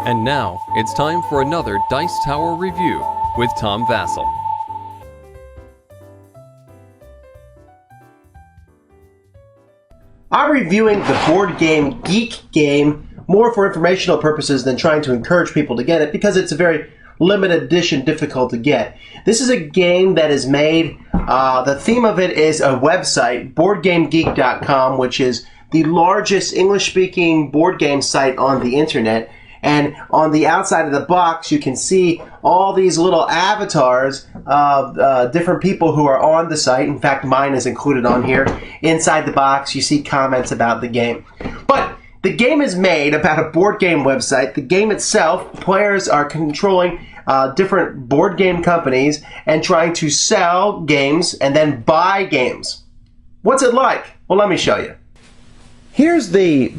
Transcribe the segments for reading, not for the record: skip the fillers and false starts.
And now, it's time for another Dice Tower review with Tom Vasel. I'm reviewing the Boardgamegeek game more for informational purposes than trying to encourage people to get it because it's a very limited edition, difficult to get. This is a game that is made, the theme of it is a website, Boardgamegeek.com, which is the largest English-speaking board game site on the internet. And on the outside of the box, you can see all these little avatars of different people who are on the site. In fact, mine is included on here. Inside the box, you see comments about the game. But the game is made about a board game website. The game itself, players are controlling different board game companies and trying to sell games and then buy games. What's it like? Well, let me show you. Here's the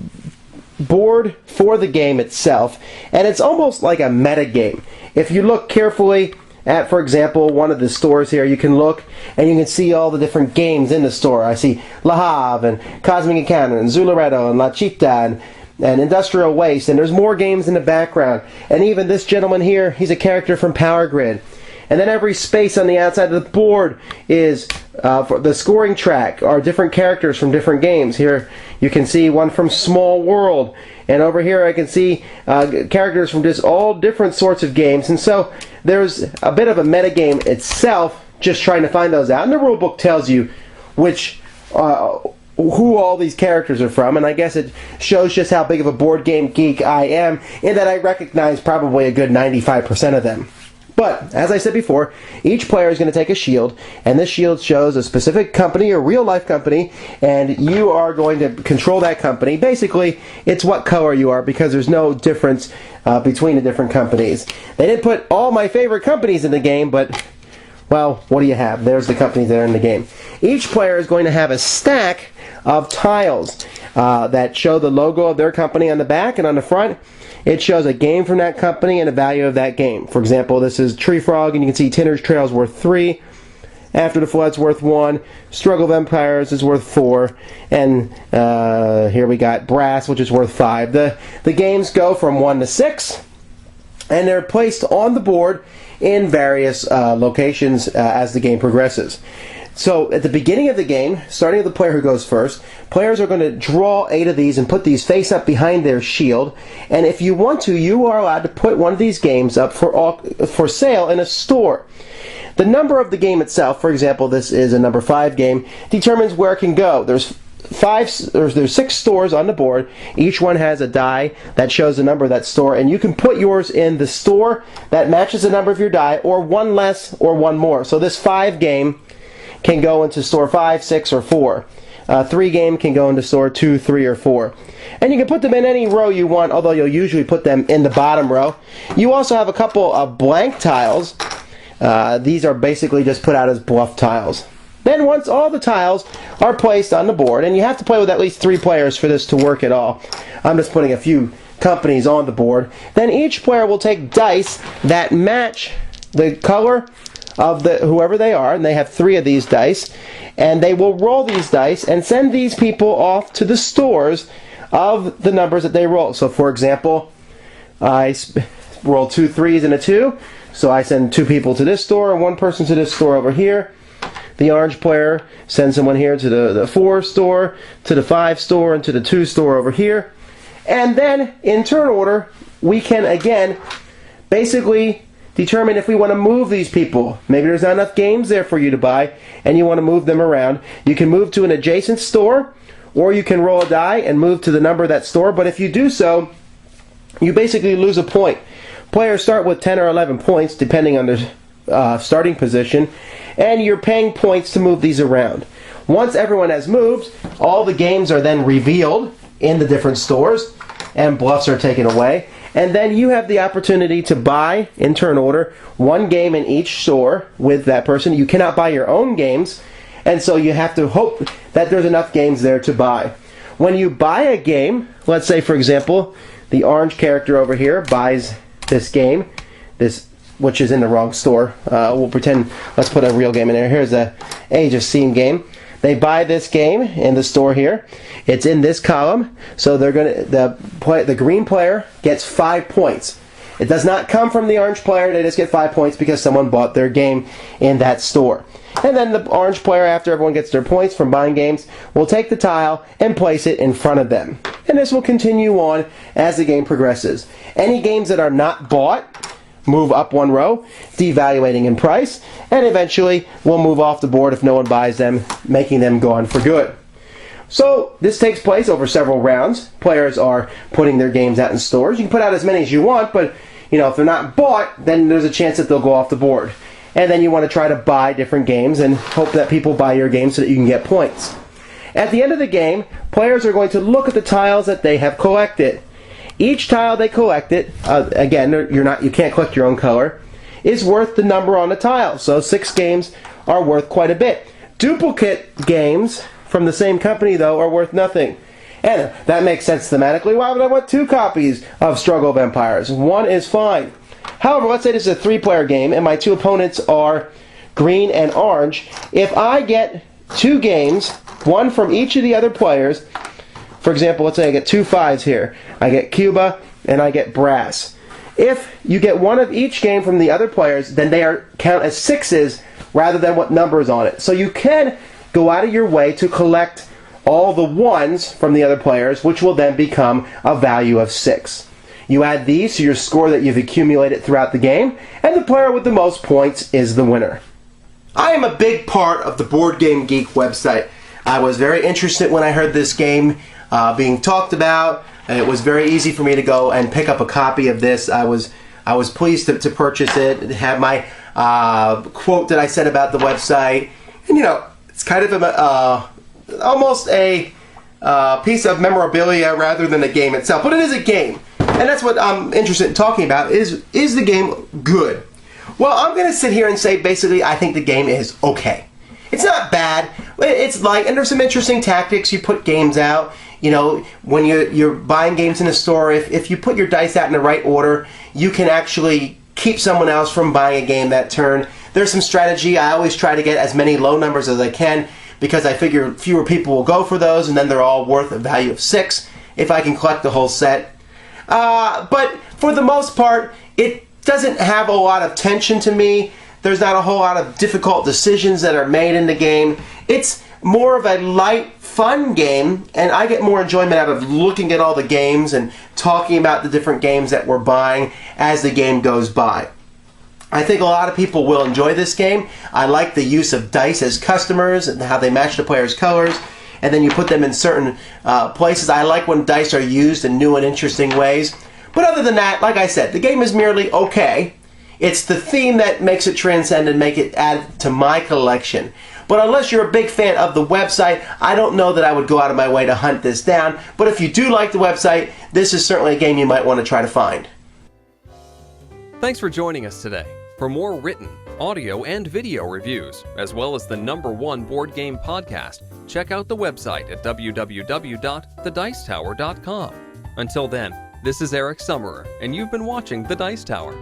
board for the game itself, and it's almost like a meta game. If you look carefully at, for example, one of the stores here, you can look and you can see all the different games in the store. I see Le Havre and Cosmic Encounter and Zularedo and La Chita and Industrial Waste, and there's more games in the background. And even this gentleman here, he's a character from Power Grid. And then every space on the outside of the board is for the scoring track are different characters from different games. Here you can see one from Small World, and over here I can see characters from just all different sorts of games. And so there's a bit of a metagame itself, just trying to find those out. And the rulebook tells you which who all these characters are from, and I guess it shows just how big of a board game geek I am, in that I recognize probably a good 95% of them. But, as I said before, each player is going to take a shield, and this shield shows a specific company, a real-life company, and you are going to control that company. Basically, it's what color you are, because there's no difference between the different companies. They didn't put all my favorite companies in the game, but, well, what do you have? There's the companies that are in the game. Each player is going to have a stack of tiles that show the logo of their company on the back, and on the front, it shows a game from that company and a value of that game. For example, this is Tree Frog, and you can see Tinder's Trail is worth 3. After the Flood's worth 1. Struggle of Empires is worth 4. And here we got Brass, which is worth 5. The games go from 1 to 6, and they're placed on the board in various locations as the game progresses. So at the beginning of the game, starting with the player who goes first, players are going to draw 8 of these and put these face up behind their shield. And if you want to, you are allowed to put one of these games up for sale in a store. The number of the game itself, for example, this is a number 5 game, determines where it can go. There's 6 stores on the board. Each one has a die that shows the number of that store, and you can put yours in the store that matches the number of your die, or one less or one more. So this 5 game can go into store 5, 6, or 4. 3 game can go into store 2, 3, or 4. And you can put them in any row you want, although you'll usually put them in the bottom row. You also have a couple of blank tiles. These are basically just put out as bluff tiles. Then once all the tiles are placed on the board, and you have to play with at least 3 players for this to work at all. I'm just putting a few companies on the board. Then each player will take dice that match the color of whoever they are, and they have 3 of these dice, and they will roll these dice and send these people off to the stores of the numbers that they roll. So for example, I roll 2 3s and a 2, so I send 2 people to this store and 1 person to this store over here. The orange player sends someone here to the 4 store, to the 5 store, and to the 2 store over here. And then, in turn order, we can again basically determine if we want to move these people. Maybe there's not enough games there for you to buy, and you want to move them around. You can move to an adjacent store, or you can roll a die and move to the number of that store. But if you do so, you basically lose a point. Players start with 10 or 11 points, depending on their starting position, and you're paying points to move these around. Once everyone has moved, all the games are then revealed in the different stores, and bluffs are taken away. And then you have the opportunity to buy, in turn order, 1 game in each store with that person. You cannot buy your own games, and so you have to hope that there's enough games there to buy. When you buy a game, let's say for example, the orange character over here buys this game, which is in the wrong store. We'll pretend, let's put a real game in there. Here's a Age of Steam game. They buy this game in the store here. It's in this column, so the green player gets 5 points. It does not come from the orange player. They just get 5 points because someone bought their game in that store. And then the orange player, after everyone gets their points from buying games, will take the tile and place it in front of them. And this will continue on as the game progresses. Any games that are not bought move up 1 row, devaluating in price, and eventually will move off the board if no one buys them, making them gone for good. So this takes place over several rounds. Players are putting their games out in stores. You can put out as many as you want, but if they're not bought, then there's a chance that they'll go off the board. And then you want to try to buy different games and hope that people buy your game so that you can get points. At the end of the game, players are going to look at the tiles that they have collected. Each tile they collected, again, you can't collect your own color, is worth the number on the tile. So 6 games are worth quite a bit. Duplicate games from the same company, though, are worth nothing. And that makes sense thematically. Why would I want 2 copies of Struggle of Empires? 1 is fine. However, let's say this is a 3-player game and my 2 opponents are green and orange. If I get 2 games, 1 from each of the other players, for example, let's say I get 2 5s here. I get Cuba and I get Brass. If you get 1 of each game from the other players, then they count as 6s rather than what number is on it. So you can go out of your way to collect all the 1s from the other players, which will then become a value of 6. You add these to your score that you've accumulated throughout the game, and the player with the most points is the winner. I am a big part of the Board Game Geek website. I was very interested when I heard this game being talked about, and it was very easy for me to go and pick up a copy of this. I was pleased to purchase it, have my quote that I said about the website, and it's kind of almost a piece of memorabilia rather than a game itself, but it is a game, and that's what I'm interested in talking about. Is the game good? Well, I'm going to sit here and say basically I think the game is okay. It's not bad. It's light, and there's some interesting tactics. You put games out. When you're buying games in a store, if you put your dice out in the right order, you can actually keep someone else from buying a game that turn. There's some strategy. I always try to get as many low numbers as I can because I figure fewer people will go for those, and then they're all worth a value of 6 if I can collect the whole set. But for the most part, it doesn't have a lot of tension to me. There's not a whole lot of difficult decisions that are made in the game. It's more of a light, fun game, and I get more enjoyment out of looking at all the games and talking about the different games that we're buying as the game goes by. I think a lot of people will enjoy this game. I like the use of dice as customers and how they match the players' colors, and then you put them in certain places. I like when dice are used in new and interesting ways. But other than that, like I said, the game is merely okay. It's the theme that makes it transcend and make it add to my collection. But unless you're a big fan of the website, I don't know that I would go out of my way to hunt this down. But if you do like the website, this is certainly a game you might want to try to find. Thanks for joining us today. For more written, audio, and video reviews, as well as the #1 board game podcast, check out the website at www.thedicetower.com. Until then, this is Eric Summerer, and you've been watching The Dice Tower.